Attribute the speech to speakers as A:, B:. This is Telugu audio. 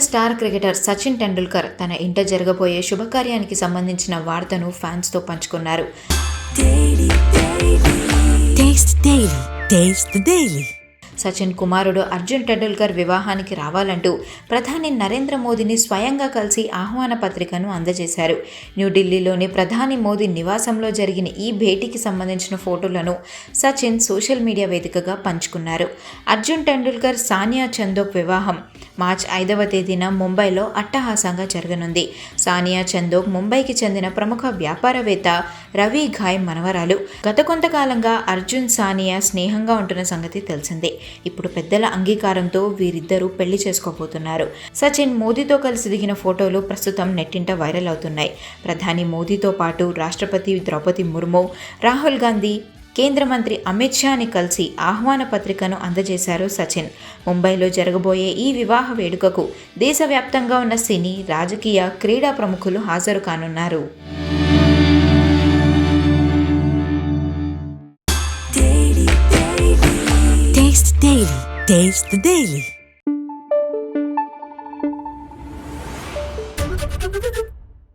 A: స్టార్ క్రికెటర్ సచిన్ టెండూల్కర్ తన ఇంట జరగబోయే శుభకార్యానికి సంబంధించిన వార్తను ఫ్యాన్స్తో పంచుకున్నారు. సచిన్ కుమారుడు అర్జున్ టెండూల్కర్ వివాహానికి రావాలంటూ ప్రధాని నరేంద్ర మోదీని స్వయంగా కలిసి ఆహ్వాన పత్రికను అందజేశారు. న్యూఢిల్లీలోని ప్రధాని మోదీ నివాసంలో జరిగిన ఈ భేటీకి సంబంధించిన ఫోటోలను సచిన్ సోషల్ మీడియా వేదికగా పంచుకున్నారు. అర్జున్ టెండూల్కర్ సానియా చందోక్ వివాహం మార్చి 5వ తేదీన ముంబైలో అట్టహాసంగా జరగనుంది. సానియా చందోక్ ముంబైకి చెందిన ప్రముఖ వ్యాపారవేత్త రవి ఘాయ్ మనవరాలు. గత కొంతకాలంగా అర్జున్ సానియా స్నేహంగా ఉంటున్న సంగతి తెలిసిందే. ఇప్పుడు పెద్దల అంగీకారంతో వీరిద్దరూ పెళ్లి చేసుకోబోతున్నారు. సచిన్ మోదీతో కలిసి దిగిన ఫోటోలు ప్రస్తుతం నెట్టింట వైరల్ అవుతున్నాయి. ప్రధాని మోదీతో పాటు రాష్ట్రపతి ద్రౌపది ముర్ము, రాహుల్ గాంధీ, కేంద్ర మంత్రి అమిత్ షాని కలిసి ఆహ్వాన పత్రికను అందజేశారు సచిన్. ముంబైలో జరగబోయే ఈ వివాహ వేడుకకు దేశవ్యాప్తంగా ఉన్న సినీ, రాజకీయ, క్రీడా ప్రముఖులు హాజరు కానున్నారు.
B: Taste the Daily.